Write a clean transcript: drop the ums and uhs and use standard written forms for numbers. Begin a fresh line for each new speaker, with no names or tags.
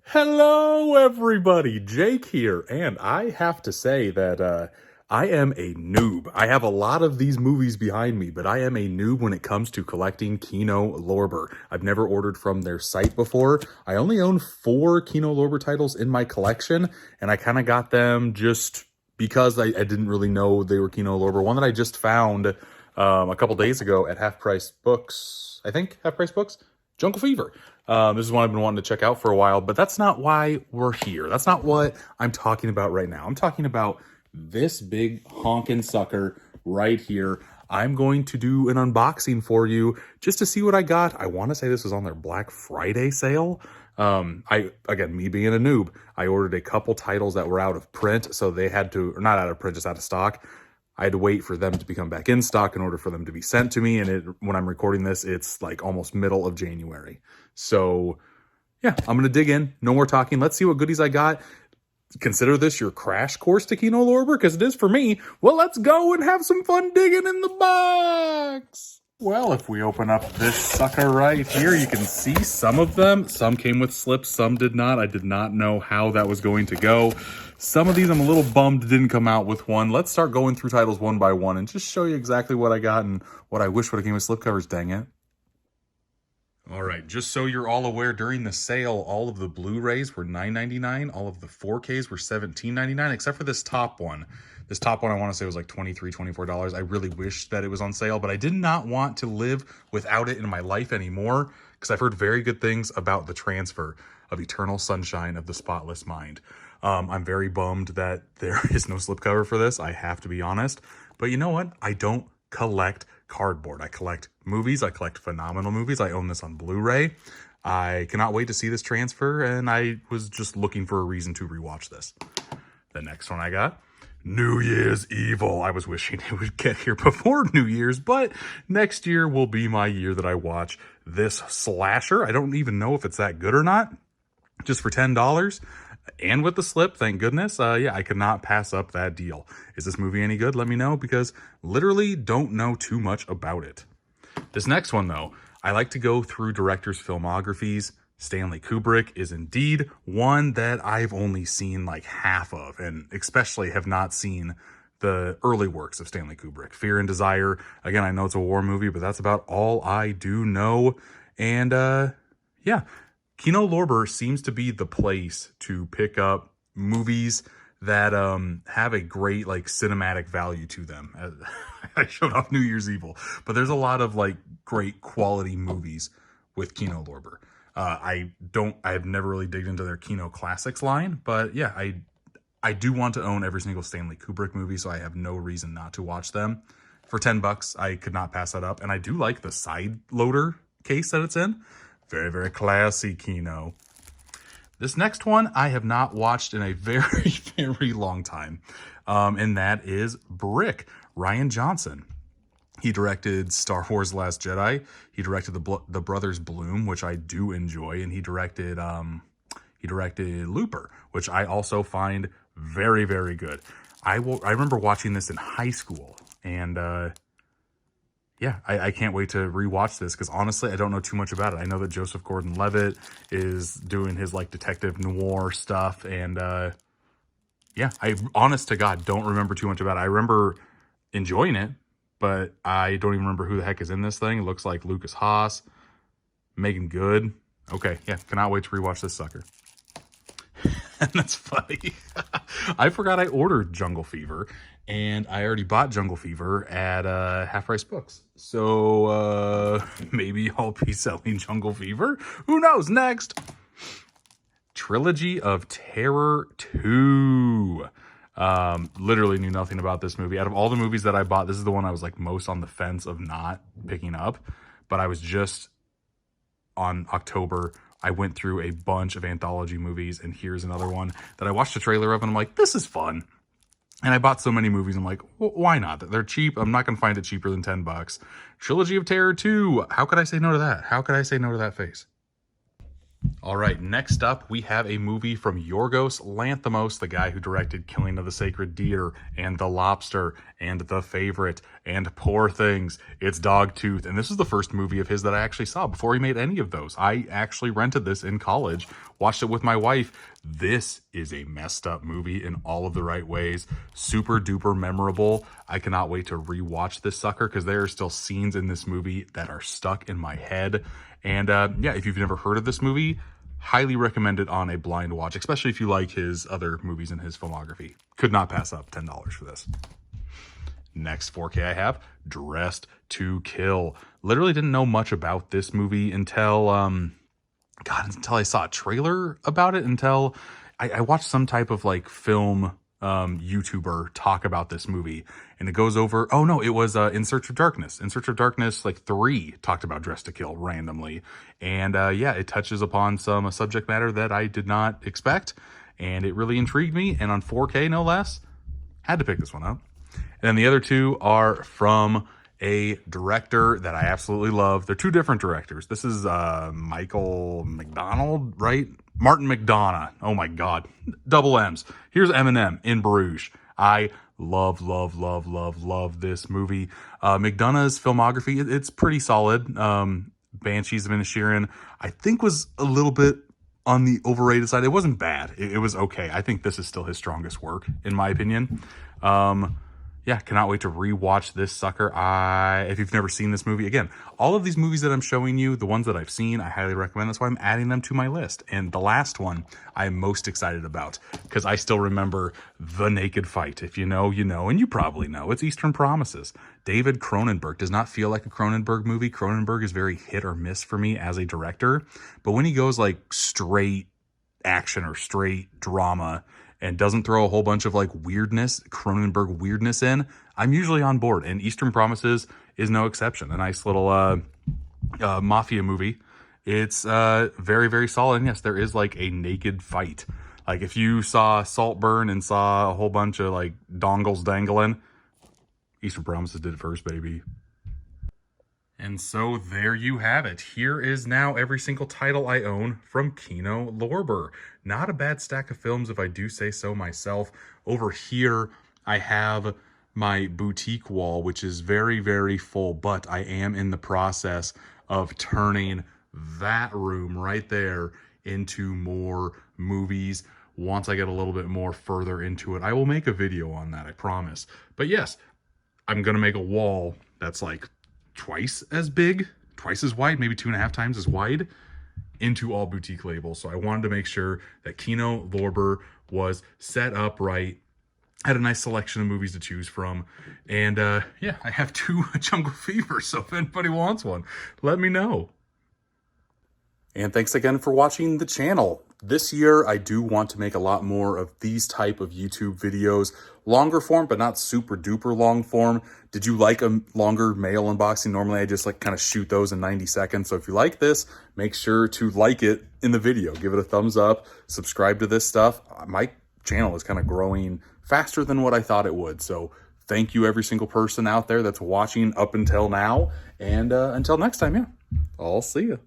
Hello, everybody. Jake here, and I have to say that I am a noob. I have a lot of these movies behind me, but I am a noob when it comes to collecting Kino Lorber. I've never ordered from their site before. I only own 4 Kino Lorber titles in my collection, and I kind of got them just because I didn't really know they were Kino Lorber. One that I just found a couple days ago at Half Price Books, I think, Half Price Books? Jungle Fever. This is one I've been wanting to check out for a while, but that's not why we're here. That's not what I'm talking about right now. I'm talking about this big honkin' sucker right here. I'm going to do an unboxing for you just to see what I got. I want to say this was on their Black Friday sale. Again, me being a noob, I ordered a couple titles that were out of print, so they had to, or not out of print, just out of stock. I had to wait for them to become back in stock in order for them to be sent to me. And when I'm recording this, it's like almost middle of January. So yeah, I'm going to dig in. No more talking. Let's see what goodies I got. Consider this your crash course to Kino Lorber, because it is for me. Well, let's go and have some fun digging in the box. Well, if we open up this sucker right here, you can see some of them. Some came with slips, some did not. I did not know how that was going to go. Some of these I'm a little bummed didn't come out with one. Let's start going through titles one by one and just show you exactly what I got and what I wish would have came with slipcovers, dang it. All right, just so you're all aware, during the sale, all of the Blu-rays were $9.99. All of the 4Ks were $17.99, except for this top one. This top one, I want to say, was like $23, $24. I really wish that it was on sale, but I did not want to live without it in my life anymore because I've heard very good things about the transfer of Eternal Sunshine of the Spotless Mind. I'm very bummed that there is no slipcover for this, I have to be honest. But you know what? I don't collect cardboard. I collect movies. I collect phenomenal movies. I own this on Blu-ray. I cannot wait to see this transfer, and I was just looking for a reason to rewatch this. The next one I got, New Year's Evil. I was wishing it would get here before New Year's, but next year will be my year that I watch this slasher. I don't even know if it's that good or not. Just for $10 and with the slip, thank goodness. Yeah, I could not pass up that deal. Is this movie any good? Let me know, because literally don't know too much about it. This next one, though, I like to go through directors' filmographies. Stanley Kubrick is indeed one that I've only seen like half of, and especially have not seen the early works of Stanley Kubrick. Fear and Desire, again, I know it's a war movie, but that's about all I do know. And yeah, Kino Lorber seems to be the place to pick up movies that have a great like cinematic value to them. I showed off New Year's Evil, but there's a lot of like great quality movies with Kino Lorber. I've never really digged into their Kino Classics line, but yeah, I do want to own every single Stanley Kubrick movie, so I have no reason not to watch them. For $10, I could not pass that up, and I do like the side loader case that it's in. Very, very classy Kino. This next one I have not watched in a very, very long time, and that is Brick, Rian Johnson. He directed Star Wars: Last Jedi. He directed the Brothers Bloom, which I do enjoy, and he directed Looper, which I also find very, very good. I remember watching this in high school, and yeah, I can't wait to rewatch this because honestly, I don't know too much about it. I know that Joseph Gordon-Levitt is doing his like detective noir stuff, and yeah, I honest to God don't remember too much about it. I remember enjoying it, but I don't even remember who the heck is in this thing. It looks like Lucas Haas, Megan Good. Okay, yeah, cannot wait to rewatch this sucker. And that's funny. I forgot I ordered Jungle Fever, and I already bought Jungle Fever at Half Price Books. So maybe I'll be selling Jungle Fever. Who knows? Next, Trilogy of Terror 2. Literally knew nothing about this movie. Out of all the movies that I bought, this is the one I was like most on the fence of not picking up. But I was just on October, I went through a bunch of anthology movies, and here's another one that I watched a trailer of, and I'm like, this is fun. And I bought so many movies, I'm like, well, why not? They're cheap. I'm not going to find it cheaper than $10. Trilogy of Terror 2. How could I say no to that? How could I say no to that face? All right, next up, we have a movie from Yorgos Lanthimos, the guy who directed Killing of the Sacred Deer and The Lobster and The Favorite and Poor Things. It's Dogtooth, and this is the first movie of his that I actually saw before he made any of those. I actually rented this in college, watched it with my wife. This is a messed up movie in all of the right ways. Super duper memorable. I cannot wait to rewatch this sucker because there are still scenes in this movie that are stuck in my head. And yeah, if you've never heard of this movie, highly recommend it on a blind watch, especially if you like his other movies in his filmography. Could not pass up $10 for this. Next 4K I have Dressed to Kill. Literally didn't know much about this movie until until I saw a trailer about it, until I watched some type of like film YouTuber talk about this movie, and it goes over, oh no, it was In Search of Darkness. In Search of Darkness, like 3 talked about Dressed to Kill randomly. And yeah, it touches upon some subject matter that I did not expect, and it really intrigued me. And on 4K, no less, had to pick this one up. And then the other two are from a director that I absolutely love. They're 2 different directors. This is Michael McDonald, right? Martin McDonough. Oh my God. Double M's. Here's Eminem in Bruges. I love this movie. McDonough's filmography, it's pretty solid. Banshees of Inisherin, I think, was a little bit on the overrated side. It wasn't bad. It was okay. I think this is still his strongest work, in my opinion. Yeah, cannot wait to rewatch this sucker. If you've never seen this movie, again, all of these movies that I'm showing you, the ones that I've seen, I highly recommend. That's why I'm adding them to my list. And the last one I'm most excited about, because I still remember the naked fight. If you know, you know, and you probably know. It's Eastern Promises. David Cronenberg does not feel like a Cronenberg movie. Cronenberg is very hit or miss for me as a director. But when he goes like straight action or straight drama and doesn't throw a whole bunch of like weirdness, Cronenberg weirdness in, I'm usually on board. And Eastern Promises is no exception. A nice little mafia movie. It's very, very solid. And yes, there is like a naked fight. Like if you saw Saltburn and saw a whole bunch of like dongles dangling, Eastern Promises did it first, baby. And so there you have it. Here is now every single title I own from Kino Lorber. Not a bad stack of films if I do say so myself. Over here, I have my boutique wall, which is very, very full, but I am in the process of turning that room right there into more movies. Once I get a little bit more further into it, I will make a video on that, I promise. But yes, I'm going to make a wall that's like twice as big, twice as wide, maybe 2.5 times as wide, into all boutique labels. So I wanted to make sure that Kino Lorber was set up right, had a nice selection of movies to choose from. And yeah, I have 2 Jungle Fever, so if anybody wants one, let me know. And thanks again for watching the channel. This year, I do want to make a lot more of these type of YouTube videos. Longer form, but not super duper long form. Did you like a longer mail unboxing? Normally, I just like kind of shoot those in 90 seconds. So if you like this, make sure to like it in the video. Give it a thumbs up. Subscribe to this stuff. My channel is kind of growing faster than what I thought it would. So thank you every single person out there that's watching up until now. And until next time, yeah, I'll see you.